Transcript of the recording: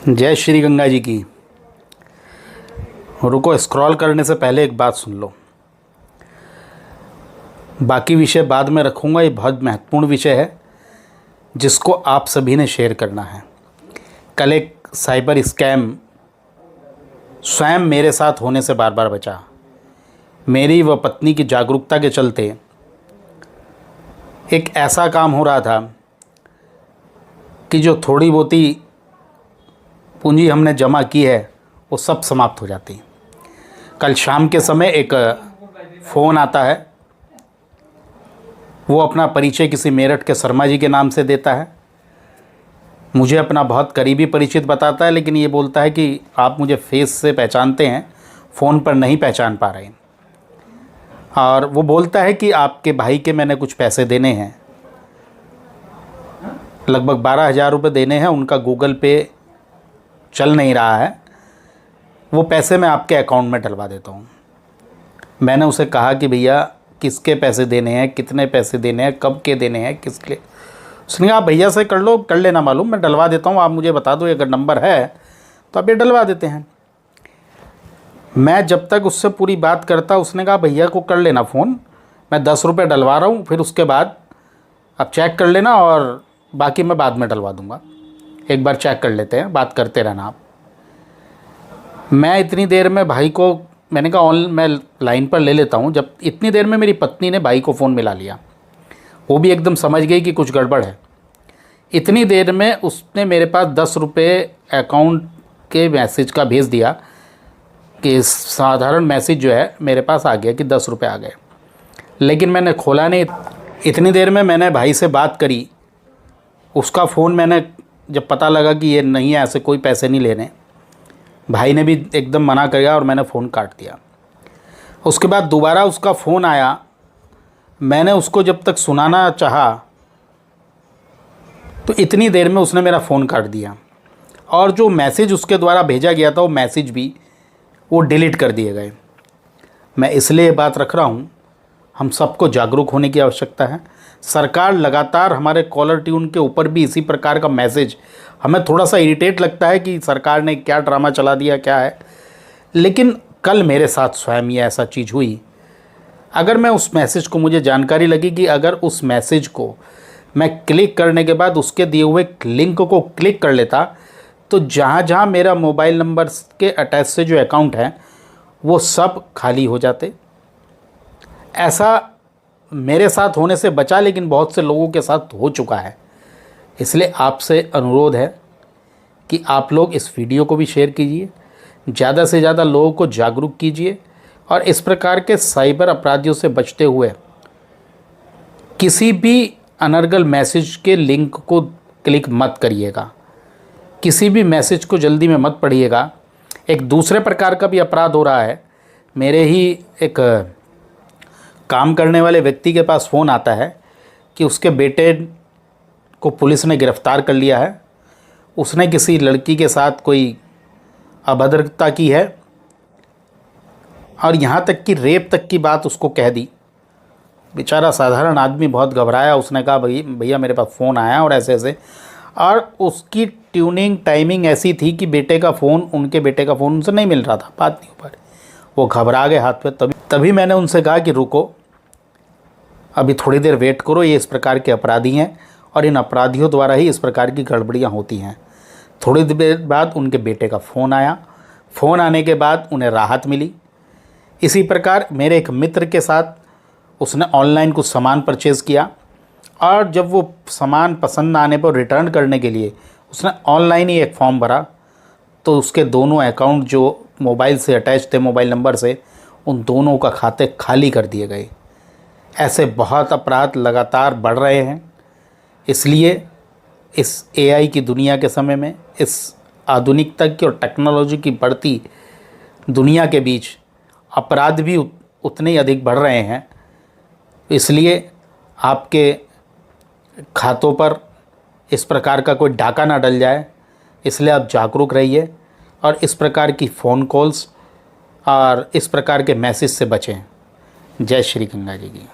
जय श्री गंगा जी की। रुको, स्क्रॉल करने से पहले एक बात सुन लो। बाकी विषय बाद में रखूँगा। ये बहुत महत्वपूर्ण विषय है जिसको आप सभी ने शेयर करना है। कल एक साइबर स्कैम स्वयं मेरे साथ होने से बार बार बचा। मेरी व पत्नी की जागरूकता के चलते एक ऐसा काम हो रहा था कि जो थोड़ी बहुती पूंजी हमने जमा की है वो सब समाप्त हो जाती। कल शाम के समय एक फ़ोन आता है। वो अपना परिचय किसी मेरठ के शर्मा जी के नाम से देता है। मुझे अपना बहुत करीबी परिचित बताता है, लेकिन ये बोलता है कि आप मुझे फेस से पहचानते हैं, फ़ोन पर नहीं पहचान पा रहे। और वो बोलता है कि आपके भाई के मैंने कुछ पैसे देने हैं, लगभग 12,000 रुपये देने हैं। उनका गूगल पे चल नहीं रहा है, वो पैसे मैं आपके अकाउंट में डलवा देता हूँ। मैंने उसे कहा कि भैया किसके पैसे देने हैं, कितने पैसे देने हैं, कब के देने हैं, किस लिए। उसने कहा आप भैया से कर लेना मालूम, मैं डलवा देता हूँ, आप मुझे बता दो अगर नंबर है तो आप ये डलवा देते हैं। मैं जब तक उससे पूरी बात करता, उसने कहा भैया को कर लेना फ़ोन, मैं 10 रुपये डलवा रहा हूँ, फिर उसके बाद आप चेक कर लेना और बाकी मैं बाद में डलवा दूँगा। एक बार चेक कर लेते हैं, बात करते रहना आप। मैं इतनी देर में भाई को मैंने कहा मैं लाइन पर ले लेता हूँ। जब इतनी देर में मेरी पत्नी ने भाई को फ़ोन मिला लिया। वो भी एकदम समझ गई कि कुछ गड़बड़ है। इतनी देर में उसने मेरे पास 10 रुपये अकाउंट के मैसेज का भेज दिया कि साधारण मैसेज जो है मेरे पास आ गया कि 10 रुपये आ गए, लेकिन मैंने खोला नहीं। इतनी देर में मैंने भाई से बात करी। उसका फ़ोन मैंने जब पता लगा कि ये नहीं है, ऐसे कोई पैसे नहीं लेने, भाई ने भी एकदम मना किया और मैंने फ़ोन काट दिया। उसके बाद दोबारा उसका फ़ोन आया। मैंने उसको जब तक सुनाना चाहा तो इतनी देर में उसने मेरा फ़ोन काट दिया और जो मैसेज उसके द्वारा भेजा गया था वो मैसेज भी वो डिलीट कर दिए गए। मैं इसलिए ये बात रख रहा हूँ, हम सबको जागरूक होने की आवश्यकता है। सरकार लगातार हमारे कॉलर ट्यून के ऊपर भी इसी प्रकार का मैसेज, हमें थोड़ा सा इरिटेट लगता है कि सरकार ने क्या ड्रामा चला दिया, क्या है। लेकिन कल मेरे साथ स्वयं ये ऐसा चीज़ हुई। अगर मैं उस मैसेज को, मुझे जानकारी लगी कि अगर उस मैसेज को मैं क्लिक करने के बाद उसके दिए हुए लिंक को क्लिक कर लेता तो जहाँ जहाँ मेरा मोबाइल नंबर के अटैच से जो अकाउंट हैं वो सब खाली हो जाते। ऐसा मेरे साथ होने से बचा, लेकिन बहुत से लोगों के साथ हो चुका है। इसलिए आपसे अनुरोध है कि आप लोग इस वीडियो को भी शेयर कीजिए, ज़्यादा से ज़्यादा लोगों को जागरूक कीजिए और इस प्रकार के साइबर अपराधियों से बचते हुए किसी भी अनर्गल मैसेज के लिंक को क्लिक मत करिएगा, किसी भी मैसेज को जल्दी में मत पढ़िएगा। एक दूसरे प्रकार का भी अपराध हो रहा है। मेरे ही एक काम करने वाले व्यक्ति के पास फ़ोन आता है कि उसके बेटे को पुलिस ने गिरफ़्तार कर लिया है। उसने किसी लड़की के साथ कोई अभद्रता की है और यहाँ तक कि रेप तक की बात उसको कह दी। बेचारा साधारण आदमी बहुत घबराया। उसने कहा भैया मेरे पास फ़ोन आया और ऐसे ऐसे, और उसकी ट्यूनिंग टाइमिंग ऐसी थी कि बेटे का फ़ोन, उनके बेटे का फ़ोन उनसे नहीं मिल रहा था, बात नहीं हो पा रही। वो घबरा गए हाथ पे। तभी मैंने उनसे कहा कि रुको, अभी थोड़ी देर वेट करो, ये इस प्रकार के अपराधी हैं और इन अपराधियों द्वारा ही इस प्रकार की गड़बड़ियाँ होती हैं। थोड़ी देर बाद उनके बेटे का फ़ोन आया। फ़ोन आने के बाद उन्हें राहत मिली। इसी प्रकार मेरे एक मित्र के साथ उसने ऑनलाइन कुछ सामान परचेज़ किया और जब वो सामान पसंद ना आने पर रिटर्न करने के लिए उसने ऑनलाइन ही एक फॉर्म भरा तो उसके दोनों अकाउंट जो मोबाइल से अटैच थे, मोबाइल नंबर से, उन दोनों का खाते खाली कर दिए गए। ऐसे बहुत अपराध लगातार बढ़ रहे हैं। इसलिए इस एआई की दुनिया के समय में, इस आधुनिकता की और टेक्नोलॉजी की बढ़ती दुनिया के बीच अपराध भी उतने ही अधिक बढ़ रहे हैं। इसलिए आपके खातों पर इस प्रकार का कोई डाका ना डल जाए, इसलिए आप जागरूक रहिए और इस प्रकार की फ़ोन कॉल्स और इस प्रकार के मैसेज से बचें। जय श्री गंगा जी की।